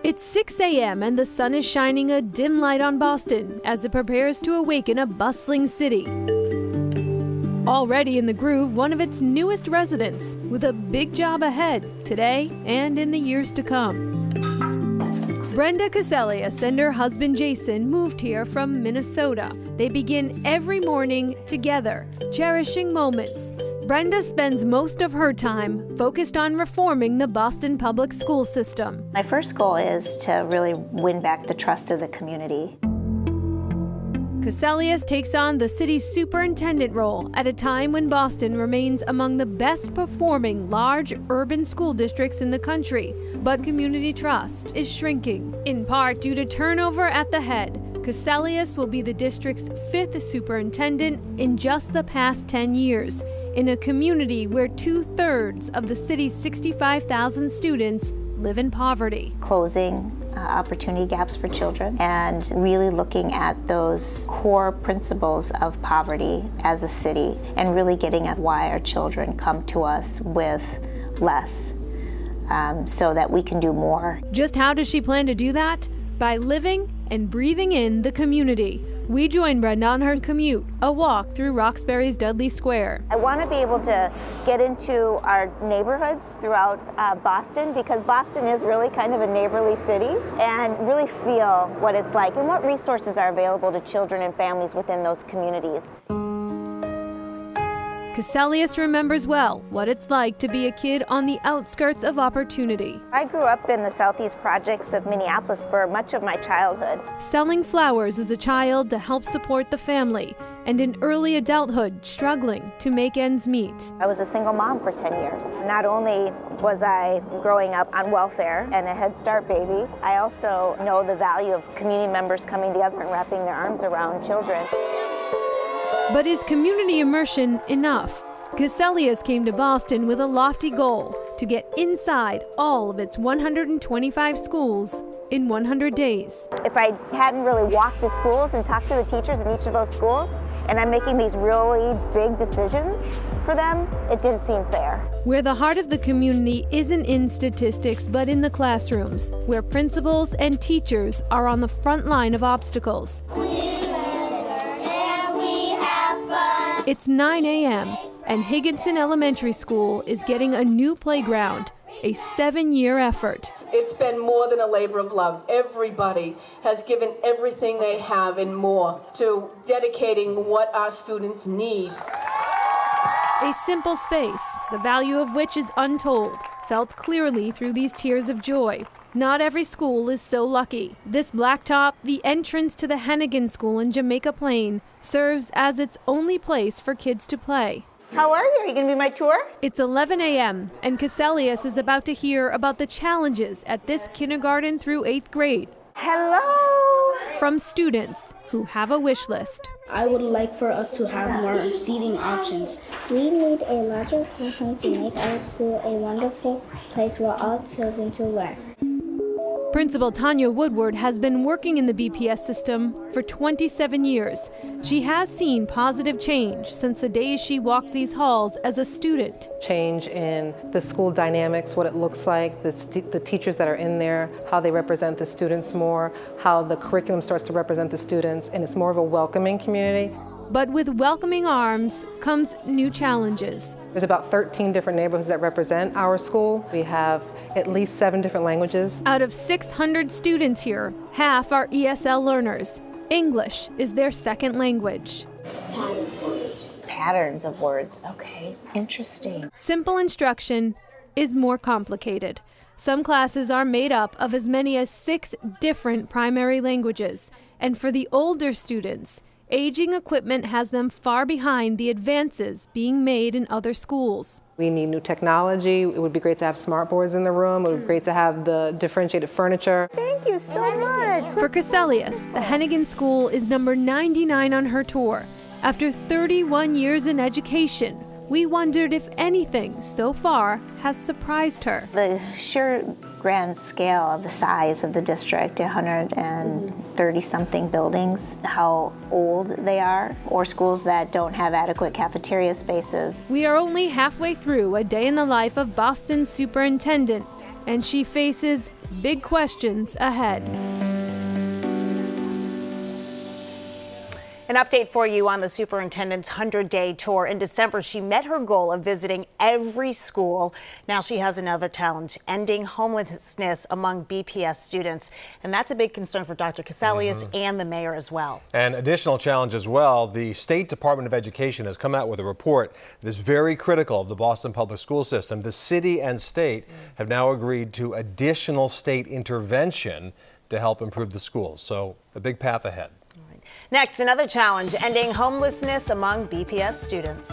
It's 6 a.m. and the sun is shining a dim light on Boston as it prepares to awaken a bustling city. Already in the groove, one of its newest residents, with a big job ahead today and in the years to come. Brenda Caselius and her husband Jason moved here from Minnesota. They begin every morning together, cherishing moments. Brenda spends most of her time focused on reforming the Boston public school system. My first goal is to really win back the trust of the community. Caselius takes on the city's superintendent role at a time when Boston remains among the best performing large urban school districts in the country, but community trust is shrinking, in part due to turnover at the head. Caselius will be the district's 5th superintendent in just the past 10 years, in a community where 2/3 of the city's 65,000 students live in poverty. Closing opportunity gaps for children and really looking at those core principles of poverty as a city and really getting at why our children come to us with less so that we can do more. Just how does she plan to do that? By living and breathing in the community. We join Brenda on her commute, a walk through Roxbury's Dudley Square. I want to be able to get into our neighborhoods throughout Boston, because Boston is really kind of a neighborly city, and really feel what it's like and what resources are available to children and families within those communities. Caselius remembers well what it's like to be a kid on the outskirts of opportunity. I grew up in the southeast projects of Minneapolis for much of my childhood. Selling flowers as a child to help support the family, and in early adulthood struggling to make ends meet. I was a single mom for 10 years. Not only was I growing up on welfare and a Head Start baby, I also know the value of community members coming together and wrapping their arms around children. But is community immersion enough? Caselius came to Boston with a lofty goal to get inside all of its 125 schools in 100 days. If I hadn't really walked the schools and talked to the teachers in each of those schools, and I'm making these really big decisions for them, it didn't seem fair. Where the heart of the community isn't in statistics, but in the classrooms, where principals and teachers are on the front line of obstacles. It's 9 a.m. and Higginson Elementary School is getting a new playground, a 7-year effort. It's been more than a labor of love. Everybody has given everything they have and more to dedicating what our students need. A simple space, the value of which is untold, felt clearly through these tears of joy. Not every school is so lucky. This blacktop, the entrance to the Hennigan School in Jamaica Plain, serves as its only place for kids to play. How are you? Are you going to be my tour? It's 11 a.m. and Caselius is about to hear about the challenges at this kindergarten through 8th grade. Hello! From students who have a wish list. I would like for us to have more seating options. We need a larger classroom to make our school a wonderful place for all children to learn. Principal Tanya Woodward has been working in the BPS system for 27 years. She has seen positive change since the days she walked these halls as a student. Change in the school dynamics, what it looks like, the teachers that are in there, how they represent the students more, how the curriculum starts to represent the students, and it's more of a welcoming community. But with welcoming arms comes new challenges. There's about 13 different neighborhoods that represent our school. We have at least 7 different languages. Out of 600 students here, half are ESL learners. English is their second language. Patterns of words. Okay, interesting. Simple instruction is more complicated. Some classes are made up of as many as 6 different primary languages. And for the older students, aging equipment has them far behind the advances being made in other schools. We need new technology. It would be great to have smart boards in the room. It would be great to have the differentiated furniture. Thank you so much. For Caselius, the Hennigan School is number 99 on her tour. After 31 years in education, we wondered if anything so far has surprised her. The sheer grand scale of the size of the district, 130-something buildings, how old they are, or schools that don't have adequate cafeteria spaces. We are only halfway through a day in the life of Boston's superintendent. and she faces big questions ahead. An update for you on the superintendent's 100-day tour. In December, she met her goal of visiting every school. Now she has another challenge, ending homelessness among BPS students. And that's a big concern for Dr. Cassellius and the mayor as well. An additional challenge as well, the State Department of Education has come out with a report that is very critical of the Boston public school system. The city and state have now agreed to additional state intervention to help improve the schools. So a big path ahead. Next, another challenge, ending homelessness among BPS students.